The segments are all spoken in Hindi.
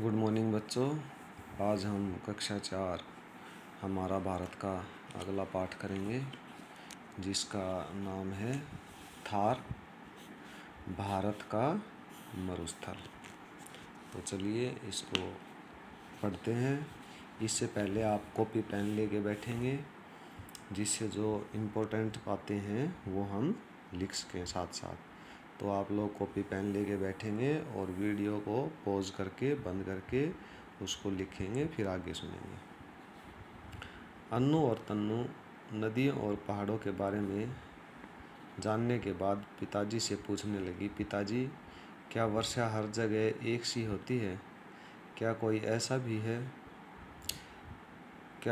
गुड मॉर्निंग बच्चों। आज हम कक्षा 4 हमारा भारत का अगला पाठ करेंगे जिसका नाम है थार भारत का मरुस्थल। तो चलिए इसको पढ़ते हैं। इससे पहले आप कॉपी पेन लेके बैठेंगे जिससे जो इम्पोर्टेंट बातें हैं वो हम लिख सकें साथ साथ। तो आप लोग कॉपी पेन लेके बैठेंगे और वीडियो को पॉज करके बंद करके उसको लिखेंगे, फिर आगे सुनेंगे। अन्नू और तन्नू नदियों और पहाड़ों के बारे में जानने के बाद पिताजी से पूछने लगी, पिताजी क्या वर्षा हर जगह एक सी होती है? क्या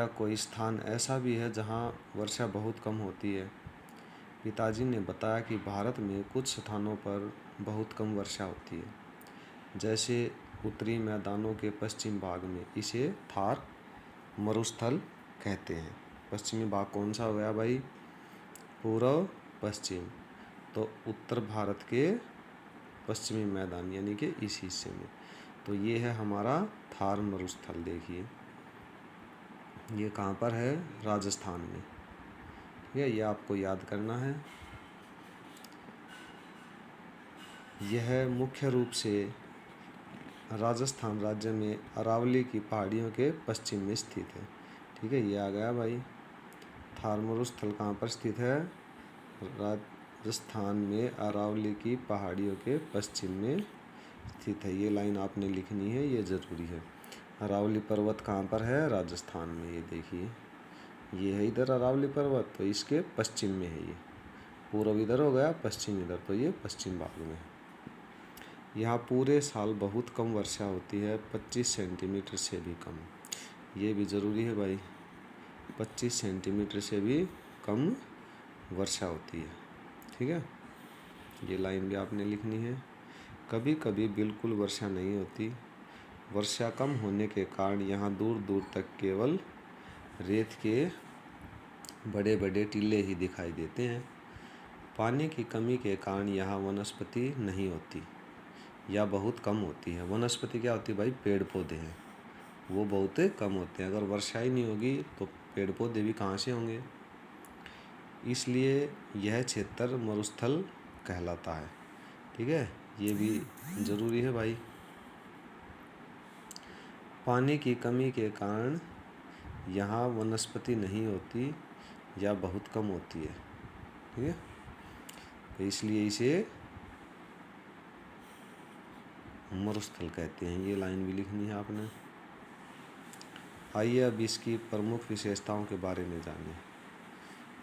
कोई स्थान ऐसा भी है जहाँ वर्षा बहुत कम होती है? पिताजी ने बताया कि भारत में कुछ स्थानों पर बहुत कम वर्षा होती है, जैसे उत्तरी मैदानों के पश्चिम भाग में। इसे थार मरुस्थल कहते हैं। पश्चिमी भाग कौन सा हो गया भाई? पूर्व पश्चिम। तो उत्तर भारत के पश्चिमी मैदान यानी कि इस हिस्से में। तो ये है हमारा थार मरुस्थल। देखिए ये कहाँ पर है? राजस्थान में। ये आपको याद करना है। यह मुख्य रूप से राजस्थान राज्य में अरावली की पहाड़ियों के पश्चिम में स्थित है। ठीक है, ये आ गया भाई। थार मरुस्थल कहाँ पर स्थित है? राजस्थान में अरावली की पहाड़ियों के पश्चिम में स्थित है। ये लाइन आपने लिखनी है, ये ज़रूरी है। अरावली पर्वत कहाँ पर है? राजस्थान में। ये देखिए, ये है इधर अरावली पर्वत, तो इसके पश्चिम में है ये। पूर्व इधर हो गया, पश्चिम इधर, तो ये पश्चिम भाग में है। यहाँ पूरे साल बहुत कम वर्षा होती है, 25 सेंटीमीटर से भी कम। ये भी ज़रूरी है भाई, 25 सेंटीमीटर से भी कम वर्षा होती है। ठीक है, ये लाइन भी आपने लिखनी है। कभी कभी बिल्कुल वर्षा नहीं होती। वर्षा कम होने के कारण यहाँ दूर दूर तक केवल रेत के बड़े बड़े टीले ही दिखाई देते हैं। पानी की कमी के कारण यहाँ वनस्पति नहीं होती या बहुत कम होती है। वनस्पति क्या होती है भाई? पेड़ पौधे हैं, वो बहुत कम होते हैं। अगर वर्षा ही नहीं होगी तो पेड़ पौधे भी कहाँ से होंगे? इसलिए यह क्षेत्र मरुस्थल कहलाता है। ठीक है, ये भी ज़रूरी है भाई। पानी की कमी के कारण यहाँ वनस्पति नहीं होती या बहुत कम होती है। ठीक है, तो इसलिए इसे मरुस्थल कहते हैं। ये लाइन भी लिखनी है आपने। आइए अब इसकी प्रमुख विशेषताओं के बारे में जानें।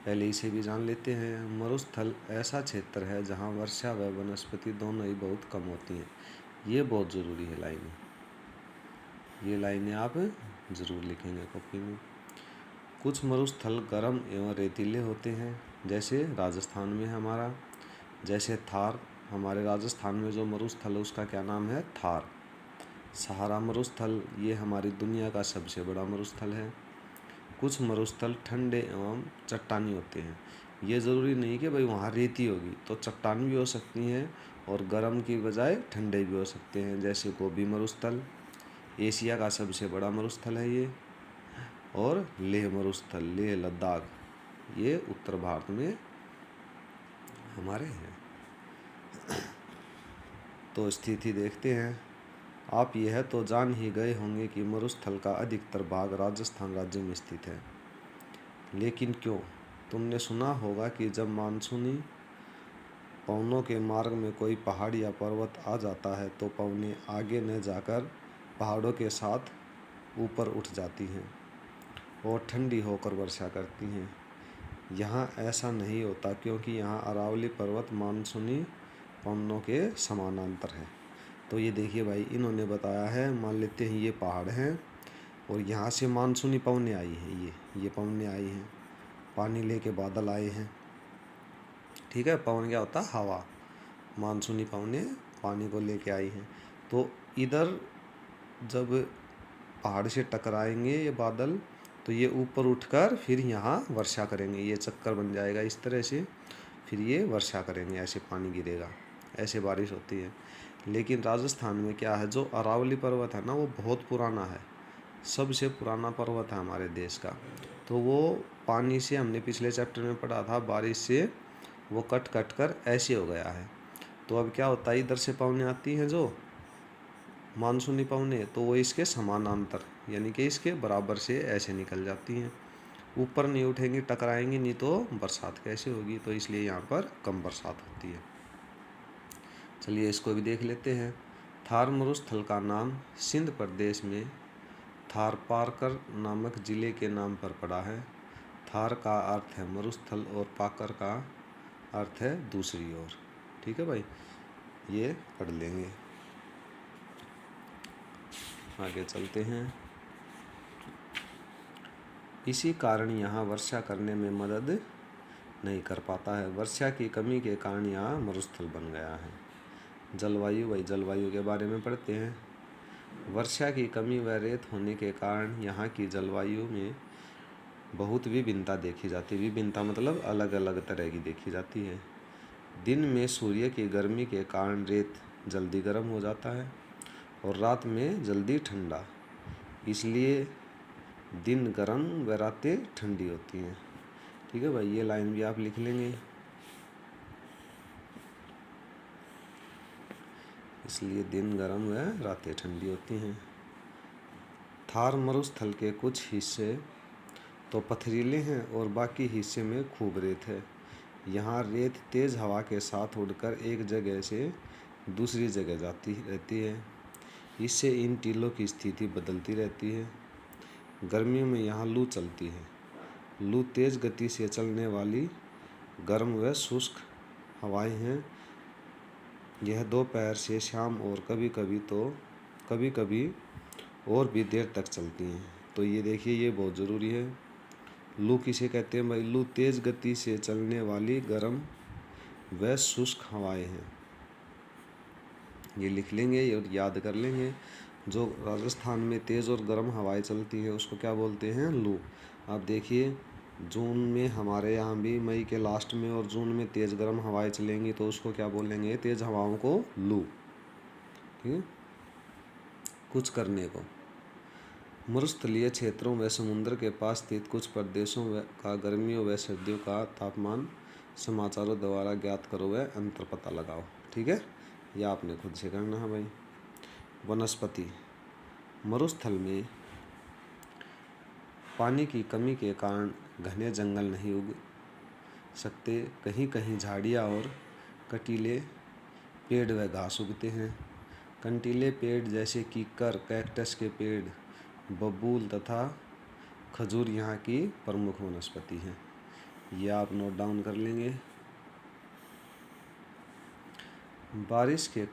पहले इसे भी जान लेते हैं। मरुस्थल ऐसा क्षेत्र है जहाँ वर्षा व वनस्पति दोनों ही बहुत कम होती हैं। ये बहुत ज़रूरी है लाइन। ये लाइनें आप ज़रूर लिखेंगे कॉपी में। कुछ मरुस्थल गर्म एवं रेतीले होते हैं, जैसे राजस्थान में हमारा, जैसे थार। हमारे राजस्थान में जो मरुस्थल है उसका क्या नाम है? थार। सहारा मरुस्थल, ये हमारी दुनिया का सबसे बड़ा मरुस्थल है। कुछ मरुस्थल ठंडे एवं चट्टानी होते हैं। ये ज़रूरी नहीं कि भाई वहाँ रेती होगी, तो चट्टान भी हो सकती हैं और गर्म की बजाय ठंडे भी हो सकते हैं, जैसे गोबी मरुस्थल। एशिया का सबसे बड़ा मरुस्थल है ये। और लेह मरुस्थल, लेह लद्दाख, ये उत्तर भारत में हमारे हैं। तो स्थिति देखते हैं। आप यह तो जान ही गए होंगे कि मरुस्थल का अधिकतर भाग राजस्थान राज्य में स्थित है, लेकिन क्यों? तुमने सुना होगा कि जब मानसूनी पवनों के मार्ग में कोई पहाड़ या पर्वत आ जाता है तो पवनें आगे न जाकर पहाड़ों के साथ ऊपर उठ जाती हैं और ठंडी होकर वर्षा करती हैं। यहाँ ऐसा नहीं होता, क्योंकि यहाँ अरावली पर्वत मानसूनी पवनों के समानांतर है। तो ये देखिए भाई, इन्होंने बताया है, मान लेते हैं ये पहाड़ हैं और यहाँ से मानसूनी पवनें आई हैं। ये पवनें आई हैं, पानी लेके बादल आए हैं। ठीक है, पवन क्या होता है? हवा। मानसूनी पवनें पानी को लेके आई हैं। तो इधर जब पहाड़ से टकराएंगे ये बादल, तो ये ऊपर उठकर फिर यहाँ वर्षा करेंगे। ये चक्कर बन जाएगा इस तरह से, फिर ये वर्षा करेंगे, ऐसे पानी गिरेगा, ऐसे बारिश होती है। लेकिन राजस्थान में क्या है, जो अरावली पर्वत है ना वो बहुत पुराना है, सबसे पुराना पर्वत है हमारे देश का। तो वो पानी से, हमने पिछले चैप्टर में पढ़ा था, बारिश से वो कट कट कर ऐसे हो गया है। तो अब क्या होता है, इधर से पवनें आती हैं जो मानसूनी पवनें, तो वो इसके समानांतर यानी कि इसके बराबर से ऐसे निकल जाती हैं, ऊपर नहीं उठेंगी, टकराएंगी, नहीं तो बरसात कैसे होगी। तो इसलिए यहाँ पर कम बरसात होती है। चलिए इसको भी देख लेते हैं। थार मरुस्थल का नाम सिंध प्रदेश में थारपारकर नामक जिले के नाम पर पड़ा है। थार का अर्थ है मरुस्थल और पाकर का अर्थ है दूसरी ओर। ठीक है भाई, ये पढ़ लेंगे। आगे चलते हैं। इसी कारण यहाँ वर्षा करने में मदद नहीं कर पाता है। वर्षा की कमी के कारण यहाँ मरुस्थल बन गया है। जलवायु, भाई जलवायु के बारे में पढ़ते हैं। वर्षा की कमी व रेत होने के कारण यहाँ की जलवायु में बहुत विभिन्नता देखी जाती है। विभिन्नता मतलब अलग अलग तरह की देखी जाती है। दिन में सूर्य की गर्मी के कारण रेत जल्दी गर्म हो जाता है और रात में जल्दी ठंडा, इसलिए दिन गर्म व रातें ठंडी होती हैं। ठीक है भाई, ये लाइन भी आप लिख लेंगे। इसलिए दिन गर्म व रातें ठंडी होती हैं। थार मरुस्थल के कुछ हिस्से तो पथरीले हैं और बाकी हिस्से में खूब रेत है। यहाँ रेत तेज हवा के साथ उड़कर एक जगह से दूसरी जगह जाती रहती है। इससे इन टीलों की स्थिति बदलती रहती है। गर्मियों में यहाँ लू चलती है। लू तेज गति से चलने वाली गर्म व शुष्क हवाएं हैं। यह दोपहर से शाम और कभी कभी और भी देर तक चलती हैं। तो ये देखिए, ये बहुत ज़रूरी है। लू किसे कहते हैं भाई? लू तेज गति से चलने वाली गर्म व शुष्क हवाएं हैं। ये लिख लेंगे और याद कर लेंगे। जो राजस्थान में तेज़ और गर्म हवाएं चलती हैं उसको क्या बोलते हैं? लू। आप देखिए, जून में हमारे यहाँ भी मई के लास्ट में और जून में तेज़ गर्म हवाएं चलेंगी तो उसको क्या बोलेंगे? तेज़ हवाओं को लू। ठीक है। कुछ करने को, मरुस्थलीय क्षेत्रों व समुद्र के पास स्थित कुछ प्रदेशों का गर्मियों व सर्दियों का तापमान समाचारों द्वारा ज्ञात करो व अंतर पता लगाओ। ठीक है, यह आपने खुद से करना है भाई। वनस्पति, मरुस्थल में पानी की कमी के कारण घने जंगल नहीं उग सकते। कहीं कहीं झाड़ियाँ और कटीले पेड़ व घास उगते हैं। कंटीले पेड़ जैसे कीकर, कैक्टस के पेड़, बबूल तथा खजूर यहाँ की प्रमुख वनस्पति हैं। ये आप नोट डाउन कर लेंगे। बारिश के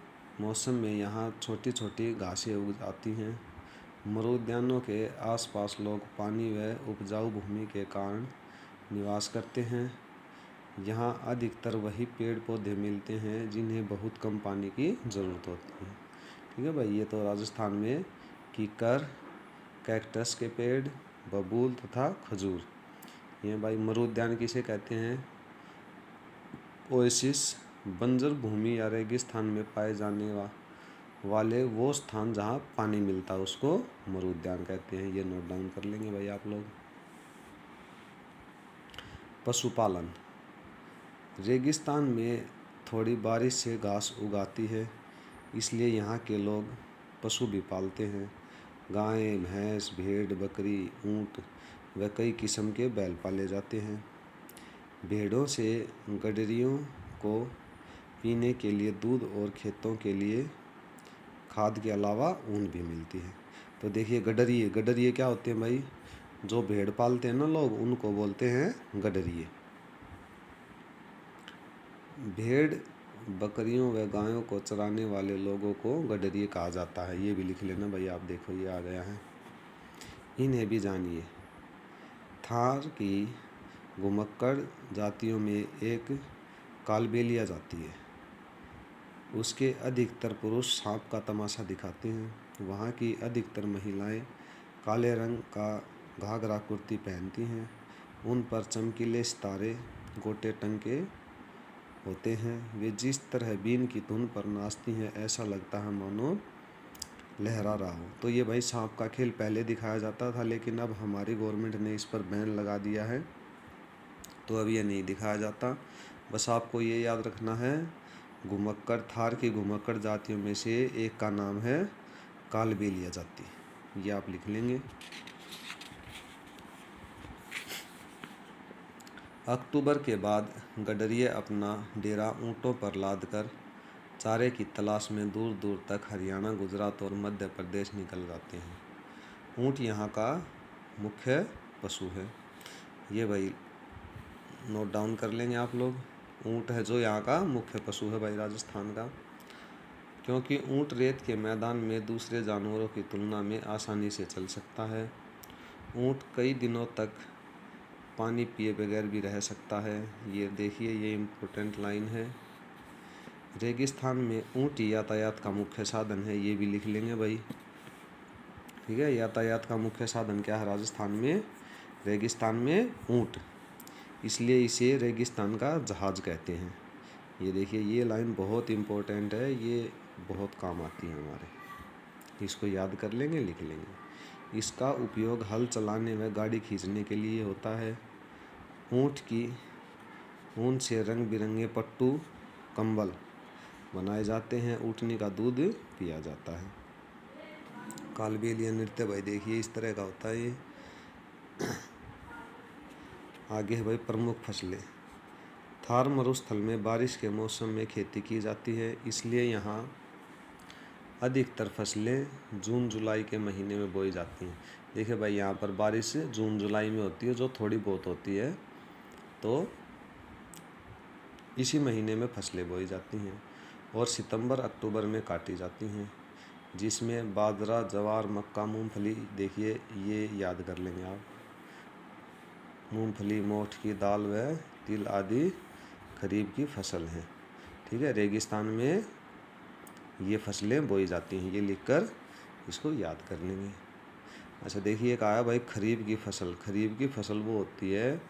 मौसम में यहाँ छोटी छोटी घासें उग जाती हैं। मरुद्यानों के आसपास लोग पानी व उपजाऊ भूमि के कारण निवास करते हैं। यहाँ अधिकतर वही पेड़ पौधे मिलते हैं जिन्हें बहुत कम पानी की ज़रूरत होती है। ठीक है भाई, ये तो राजस्थान में कीकर, कैक्टस के पेड़, बबूल तथा खजूर, ये भाई मरुद्यान किसे कहते हैं? ओएसिस, बंजर भूमि या रेगिस्तान में पाए जाने वाले वो स्थान जहाँ पानी मिलता है उसको मरुद्यान कहते हैं। ये नोट डाउन कर लेंगे भाई आप लोग। पशुपालन, रेगिस्तान में थोड़ी बारिश से घास उगाती है, इसलिए यहाँ के लोग पशु भी पालते हैं। गाय, भैंस, भेड़, बकरी, ऊँट व कई किस्म के बैल पाले जाते हैं। भेड़ों से गडरियों को पीने के लिए दूध और खेतों के लिए खाद के अलावा ऊन भी मिलती है। तो देखिए, गडरिए क्या होते हैं भाई? जो भेड़ पालते हैं ना लोग, उनको बोलते हैं गडरिए। भेड़, बकरियों व गायों को चराने वाले लोगों को गडरिए कहा जाता है। ये भी लिख लेना भाई आप। देखो ये आ गया है, इन्हें भी जानिए। थार की घुमक्कड़ जातियों में एक कालबेलिया जाति है। उसके अधिकतर पुरुष सांप का तमाशा दिखाते हैं। वहाँ की अधिकतर महिलाएं काले रंग का घाघरा कुर्ती पहनती हैं। उन पर चमकीले सितारे, गोटे टंके होते हैं। वे जिस तरह बीन की धुन पर नाचती हैं, ऐसा लगता है मानो लहरा रहा हो। तो ये भाई सांप का खेल पहले दिखाया जाता था, लेकिन अब हमारी गवर्नमेंट ने इस पर बैन लगा दिया है, तो अब ये नहीं दिखाया जाता। बस आपको ये याद रखना है, घुमक्कड़, थार की घुमक्कड़ जातियों में से एक का नाम है कालबेलिया जाति, ये आप लिख लेंगे। अक्टूबर के बाद गडरिये अपना डेरा ऊँटों पर लाद कर चारे की तलाश में दूर दूर तक हरियाणा, गुजरात और मध्य प्रदेश निकल जाते हैं। ऊँट यहाँ का मुख्य पशु है। ये भाई नोट डाउन कर लेंगे आप लोग। ऊँट है जो यहाँ का मुख्य पशु है भाई राजस्थान का, क्योंकि ऊँट रेत के मैदान में दूसरे जानवरों की तुलना में आसानी से चल सकता है। ऊँट कई दिनों तक पानी पिए बगैर भी रह सकता है। ये देखिए, ये इम्पोर्टेंट लाइन है। रेगिस्तान में ऊँट यातायात का मुख्य साधन है, ये भी लिख लेंगे भाई। ठीक है, यातायात का मुख्य साधन क्या है राजस्थान में? रेगिस्तान में ऊँट, इसलिए इसे रेगिस्तान का जहाज कहते हैं। ये देखिए, ये लाइन बहुत इम्पोर्टेंट है, ये बहुत काम आती है हमारे, इसको याद कर लेंगे, लिख लेंगे। इसका उपयोग हल चलाने व गाड़ी खींचने के लिए होता है। ऊँट की ऊन से रंग बिरंगे पट्टू, कंबल बनाए जाते हैं। ऊँटनी का दूध पिया जाता है। कालबेलिया नृत्य भाई देखिए इस तरह का होता है ये। आगे है भाई प्रमुख फसलें। थार मरुस्थल में बारिश के मौसम में खेती की जाती है, इसलिए यहाँ अधिकतर फसलें जून जुलाई के महीने में बोई जाती हैं। देखिए भाई, यहाँ पर बारिश जून जुलाई में होती है, जो थोड़ी बहुत होती है, तो इसी महीने में फसलें बोई जाती हैं और सितंबर अक्टूबर में काटी जाती हैं, जिसमें बाजरा, ज्वार, मक्का, मूंगफली, देखिए ये याद कर लेंगे आप। मूंगफली, मोठ की दाल व तिल आदि खरीफ की फसल हैं। ठीक है, रेगिस्तान में ये फसलें बोई जाती हैं, ये लिखकर इसको याद कर लेंगे। अच्छा देखिए, एक आया भाई खरीफ की फसल। खरीफ की फसल वो होती है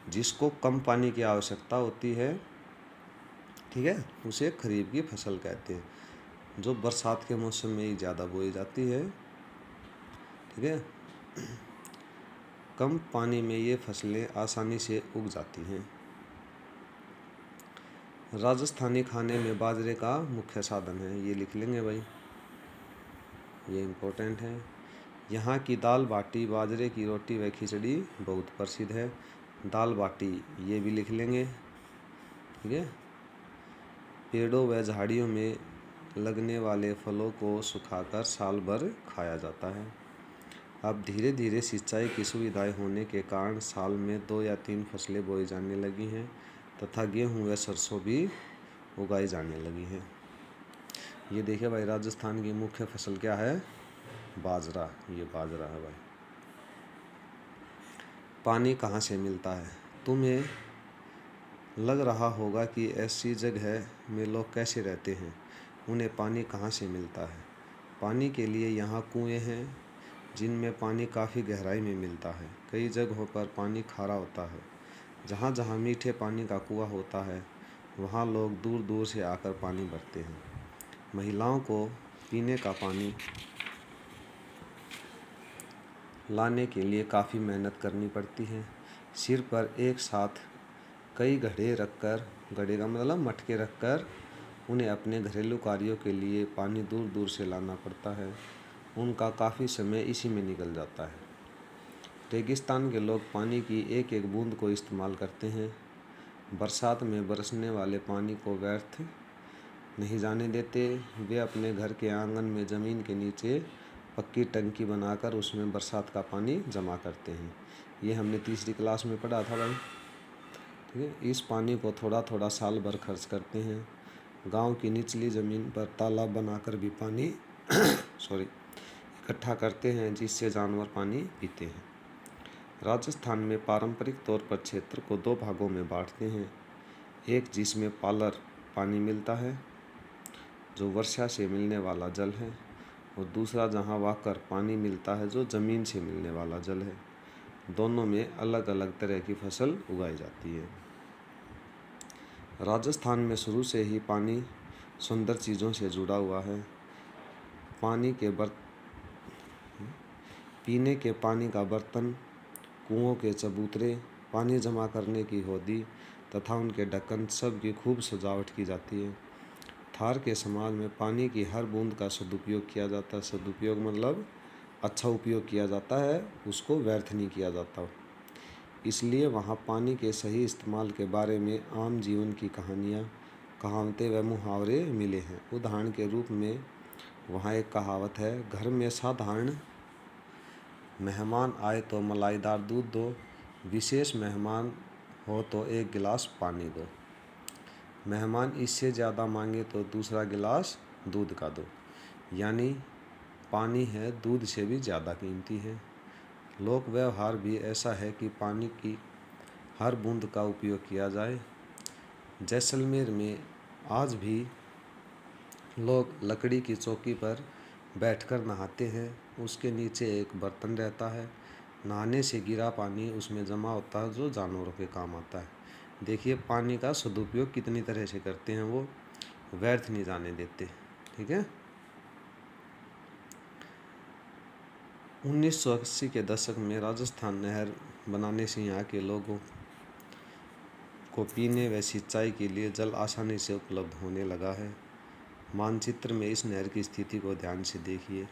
जिसको कम पानी की आवश्यकता होती है। ठीक है, उसे खरीफ की फसल कहते हैं, जो बरसात के मौसम में ही ज़्यादा बोई जाती है। ठीक है, कम पानी में ये फसलें आसानी से उग जाती हैं। राजस्थानी खाने में बाजरे का मुख्य साधन है, ये लिख लेंगे भाई, ये इम्पोर्टेंट है। यहाँ की दाल बाटी, बाजरे की रोटी व खिचड़ी बहुत प्रसिद्ध है। दाल बाटी ये भी लिख लेंगे। ठीक है, पेड़ों व झाड़ियों में लगने वाले फलों को सुखाकर साल भर खाया जाता है। अब धीरे धीरे सिंचाई की सुविधाएं होने के कारण साल में 2 या 3 फसलें बोई जाने लगी हैं तथा गेहूं व सरसों भी उगाई जाने लगी हैं। ये देखिए भाई, राजस्थान की मुख्य फसल क्या है? बाजरा, ये बाजरा है भाई। पानी कहाँ से मिलता है? तुम्हें लग रहा होगा कि ऐसी जगह में लोग कैसे रहते हैं, उन्हें पानी कहाँ से मिलता है? पानी के लिए यहाँ कुएं हैं जिनमें पानी काफ़ी गहराई में मिलता है। कई जगहों पर पानी खारा होता है। जहाँ जहाँ मीठे पानी का कुआं होता है, वहाँ लोग दूर दूर से आकर पानी भरते हैं। महिलाओं को पीने का पानी लाने के लिए काफ़ी मेहनत करनी पड़ती है। सिर पर एक साथ कई घड़े रखकर, घड़े का मतलब मटके रखकर, उन्हें अपने घरेलू कार्यों के लिए पानी दूर दूर से लाना पड़ता है। उनका काफ़ी समय इसी में निकल जाता है। रेगिस्तान के लोग पानी की एक एक बूंद को इस्तेमाल करते हैं। बरसात में बरसने वाले पानी को व्यर्थ नहीं जाने देते। वे अपने घर के आंगन में ज़मीन के नीचे पक्की टंकी बनाकर उसमें बरसात का पानी जमा करते हैं। ये हमने तीसरी क्लास में पढ़ा था भाई। ठीक है, इस पानी को थोड़ा थोड़ा साल भर खर्च करते हैं। गांव की निचली ज़मीन पर तालाब बनाकर भी पानी इकट्ठा करते हैं, जिससे जानवर पानी पीते हैं। राजस्थान में पारंपरिक तौर पर क्षेत्र को 2 भागों में बांटते हैं। एक जिसमें पालर पानी मिलता है, जो वर्षा से मिलने वाला जल है, और दूसरा जहां वाकर पानी मिलता है, जो ज़मीन से मिलने वाला जल है। दोनों में अलग अलग तरह की फसल उगाई जाती है। राजस्थान में शुरू से ही पानी सुंदर चीज़ों से जुड़ा हुआ है। पानी के पीने के पानी का बर्तन, कुओं के चबूतरे, पानी जमा करने की होदी तथा उनके ढक्कन सब की खूब सजावट की जाती है। थार के समाज में पानी की हर बूंद का सदुपयोग किया जाता है। सदुपयोग मतलब अच्छा उपयोग किया जाता है, उसको व्यर्थ नहीं किया जाता। इसलिए वहाँ पानी के सही इस्तेमाल के बारे में आम जीवन की कहानियाँ, कहावतें व मुहावरे मिले हैं। उदाहरण के रूप में वहाँ एक कहावत है, घर में साधारण मेहमान आए तो मलाईदार दूध दो, विशेष मेहमान हो तो एक गिलास पानी दो। मेहमान इससे ज़्यादा मांगे तो दूसरा गिलास दूध का दो। यानी पानी है दूध से भी ज़्यादा कीमती है। लोक व्यवहार भी ऐसा है कि पानी की हर बूंद का उपयोग किया जाए। जैसलमेर में आज भी लोग लकड़ी की चौकी पर बैठकर नहाते हैं। उसके नीचे एक बर्तन रहता है। नहाने से गिरा पानी उसमें जमा होता है जो जानवरों के काम आता है। देखिए पानी का सदुपयोग कितनी तरह से करते हैं, वो व्यर्थ नहीं जाने देते। ठीक है। 1980 के दशक में राजस्थान नहर बनाने से यहाँ के लोगों को पीने व सिंचाई के लिए जल आसानी से उपलब्ध होने लगा है। मानचित्र में इस नहर की स्थिति को ध्यान से देखिए।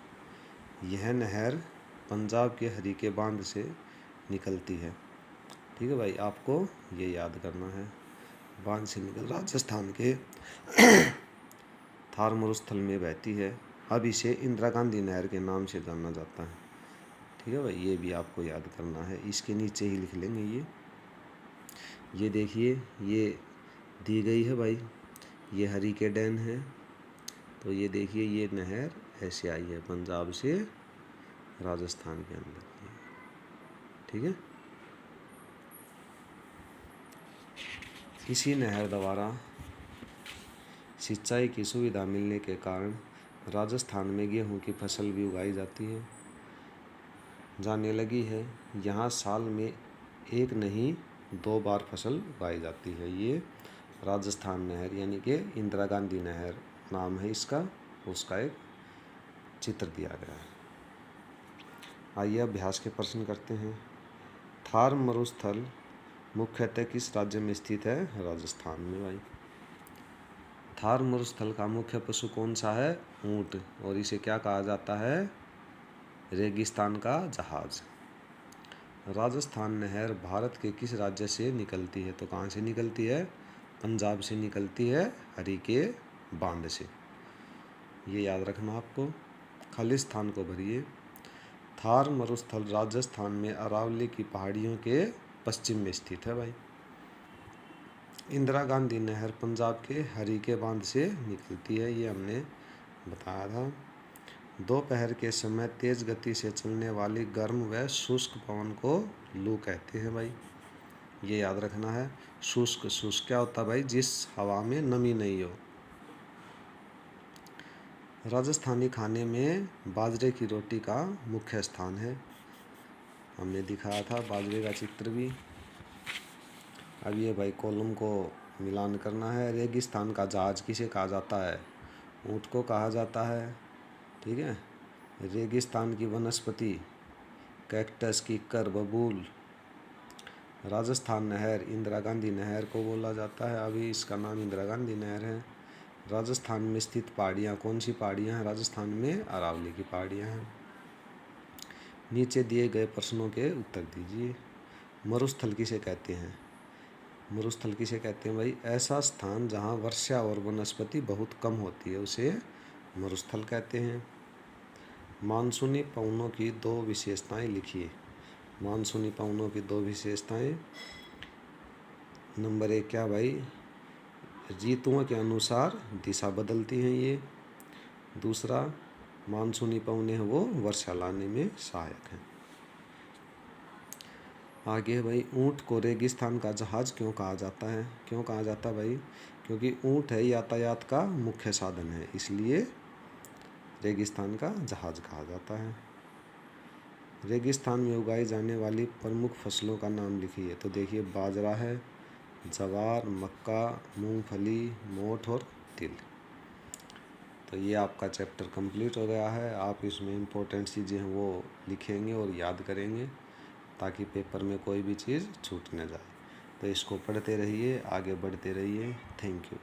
यह नहर पंजाब के हरीके बांध से निकलती है। ठीक है भाई, आपको ये याद करना है। बांध से निकल राजस्थान के थार मरुस्थल में बहती है। अब इसे इंदिरा गांधी नहर के नाम से जाना जाता है। ठीक है भाई, ये भी आपको याद करना है। इसके नीचे ही लिख लेंगे ये देखिए, ये दी गई है भाई, ये हरीके डैम है। तो ये देखिए, ये नहर ऐसे आई है पंजाब से राजस्थान के अंदर। ठीक है। इसी नहर द्वारा सिंचाई की सुविधा मिलने के कारण राजस्थान में गेहूं की फसल भी उगाई जाने लगी है। यहाँ साल में एक नहीं 2 बार फसल उगाई जाती है। ये राजस्थान नहर यानी कि इंदिरा गांधी नहर नाम है इसका, उसका एक चित्र दिया गया है। आइए अभ्यास के प्रश्न करते हैं। थार मरुस्थल मुख्यतः किस राज्य में स्थित है? राजस्थान में भाई। थार मरुस्थल का मुख्य पशु कौन सा है? ऊंट। और इसे क्या कहा जाता है? रेगिस्तान का जहाज। राजस्थान नहर भारत के किस राज्य से निकलती है? तो कहाँ से निकलती है? पंजाब से निकलती है, हरीके बांध से। ये याद रखना आपको। खालिस्तान को भरिए। थार मरुस्थल राजस्थान में अरावली की पहाड़ियों के पश्चिम में स्थित है भाई। इंदिरा गांधी नहर पंजाब के हरीके बांध से निकलती है, ये हमने बताया था। दोपहर के समय तेज गति से चलने वाली गर्म व शुष्क पवन को लू कहते हैं भाई। ये याद रखना है। शुष्क शुष्क क्या होता है भाई? जिस हवा में नमी नहीं हो। राजस्थानी खाने में बाजरे की रोटी का मुख्य स्थान है। हमने दिखाया था बाजरे का चित्र भी। अब ये भाई कॉलम को मिलान करना है। रेगिस्तान का जहाज किसे कहा जाता है? ऊंट को कहा जाता है। ठीक है। रेगिस्तान की वनस्पति कैक्टस, कीकर, बबूल। राजस्थान नहर इंदिरा गांधी नहर को बोला जाता है। अभी इसका नाम इंदिरा गांधी नहर है। राजस्थान में स्थित पहाड़ियाँ कौन सी पहाड़ियाँ हैं? राजस्थान में अरावली की पहाड़ियाँ हैं। नीचे दिए गए प्रश्नों के उत्तर दीजिए। मरुस्थल किसे कहते हैं? मरुस्थल किसे कहते हैं भाई? ऐसा स्थान जहाँ वर्षा और वनस्पति बहुत कम होती है उसे मरुस्थल कहते हैं। मानसूनी पवनों की 2 विशेषताएं लिखिए। मानसूनी पवनों की 2 विशेषताएं। नंबर 1 क्या भाई? ऋतुओं के अनुसार दिशा बदलती हैं ये। दूसरा, मानसूनी पवनें हैं वो वर्षा लाने में सहायक हैं। आगे भाई, ऊंट को रेगिस्तान का जहाज क्यों कहा जाता है? क्यों कहा जाता है भाई? क्योंकि ऊंट है यातायात का मुख्य साधन है, इसलिए रेगिस्तान का जहाज कहा जाता है। रेगिस्तान में उगाई जाने वाली प्रमुख फसलों का नाम लिखिए। तो देखिए, बाजरा है, जवार, मक्का, मूंगफली, मोठ और तिल। तो ये आपका चैप्टर कंप्लीट हो गया है। आप इसमें इम्पोर्टेंट चीज़ें हैं वो लिखेंगे और याद करेंगे ताकि पेपर में कोई भी चीज़ छूट न जाए। तो इसको पढ़ते रहिए, आगे बढ़ते रहिए। Thank you.